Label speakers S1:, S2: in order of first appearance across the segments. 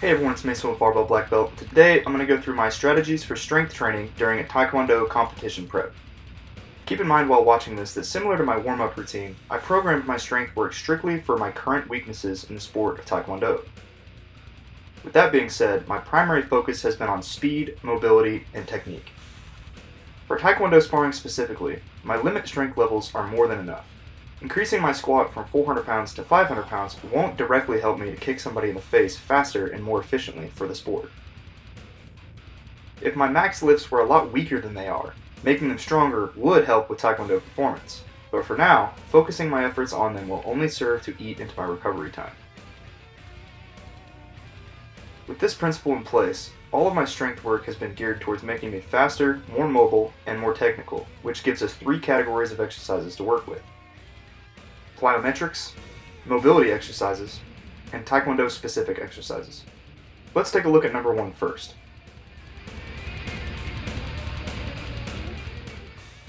S1: Hey everyone, it's Mason with Barbell Black Belt. Today I'm going to go through my strategies for strength training during a Taekwondo competition prep. Keep in mind while watching this that similar to my warm-up routine, I programmed my strength work strictly for my current weaknesses in the sport of Taekwondo. With that being said, my primary focus has been on speed, mobility, and technique. For Taekwondo sparring specifically, my limit strength levels are more than enough. Increasing my squat from 400 pounds to 500 pounds won't directly help me to kick somebody in the face faster and more efficiently for the sport. If my max lifts were a lot weaker than they are, making them stronger would help with Taekwondo performance, but for now, focusing my efforts on them will only serve to eat into my recovery time. With this principle in place, all of my strength work has been geared towards making me faster, more mobile, and more technical, which gives us 3 categories of exercises to work with: plyometrics, mobility exercises, and Taekwondo-specific exercises. Let's take a look at number 1 first.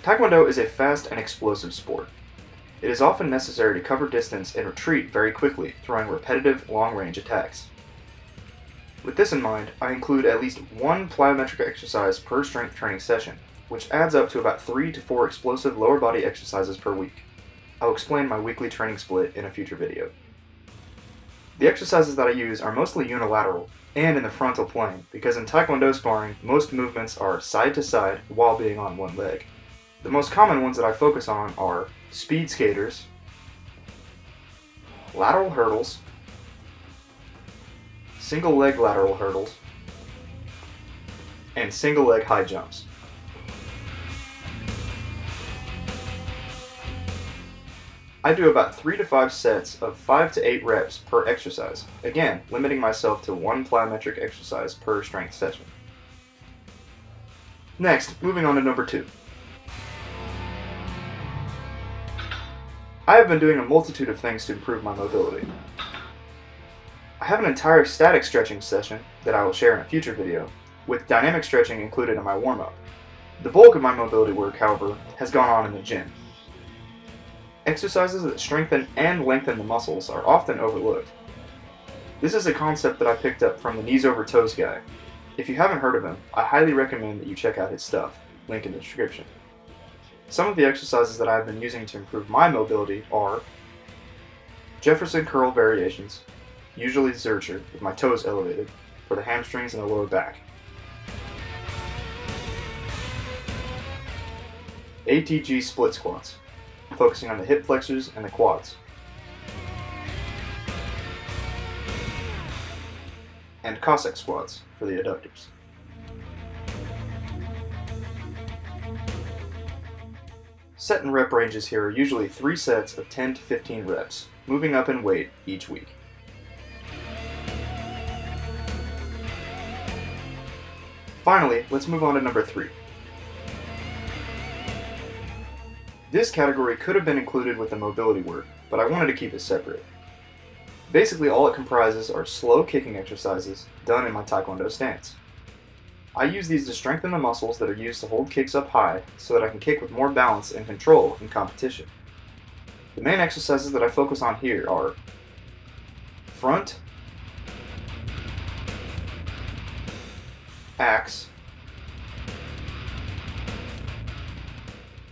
S1: Taekwondo is a fast and explosive sport. It is often necessary to cover distance and retreat very quickly, throwing repetitive, long-range attacks. With this in mind, I include at least 1 plyometric exercise per strength training session, which adds up to about 3 to 4 explosive lower body exercises per week. I'll explain my weekly training split in a future video. The exercises that I use are mostly unilateral and in the frontal plane because in Taekwondo sparring, most movements are side to side while being on one leg. The most common ones that I focus on are speed skaters, lateral hurdles, single leg lateral hurdles, and single leg high jumps. I do about 3 to 5 sets of 5 to 8 reps per exercise, again limiting myself to 1 plyometric exercise per strength session. Next, moving on to number 2. I have been doing a multitude of things to improve my mobility. I have an entire static stretching session that I will share in a future video, with dynamic stretching included in my warm-up. The bulk of my mobility work, however, has gone on in the gym. Exercises that strengthen and lengthen the muscles are often overlooked. This is a concept that I picked up from the Knees Over Toes guy. If you haven't heard of him, I highly recommend that you check out his stuff, link in the description. Some of the exercises that I have been using to improve my mobility are Jefferson curl variations, usually Zercher with my toes elevated, for the hamstrings and the lower back. ATG split squats, focusing on the hip flexors and the quads. And Cossack squats for the adductors. Set and rep ranges here are usually 3 sets of 10 to 15 reps, moving up in weight each week. Finally, let's move on to number 3. This category could have been included with the mobility work, but I wanted to keep it separate. Basically, all it comprises are slow kicking exercises done in my Taekwondo stance. I use these to strengthen the muscles that are used to hold kicks up high so that I can kick with more balance and control in competition. The main exercises that I focus on here are front, axe,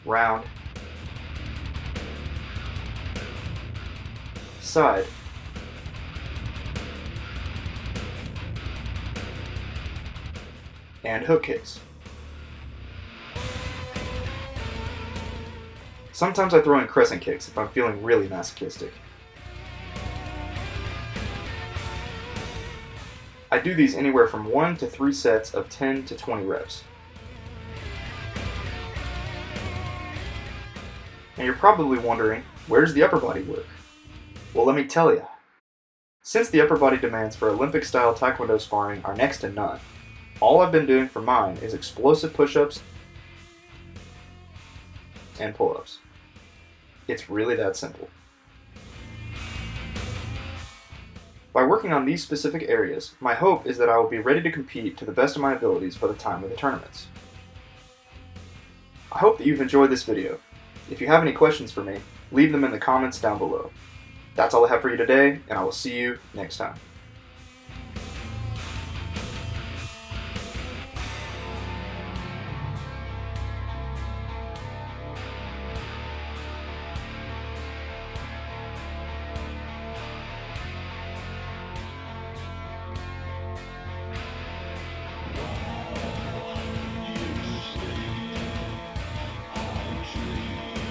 S1: round, side, and hook kicks. Sometimes I throw in crescent kicks if I'm feeling really masochistic. I do these anywhere from 1 to 3 sets of 10 to 20 reps. Now you're probably wondering, where's the upper body work? Well, let me tell you. Since the upper body demands for Olympic-style Taekwondo sparring are next to none, all I've been doing for mine is explosive push-ups and pull-ups. It's really that simple. By working on these specific areas, my hope is that I will be ready to compete to the best of my abilities by the time of the tournaments. I hope that you've enjoyed this video. If you have any questions for me, leave them in the comments down below. That's all I have for you today, and I will see you next time.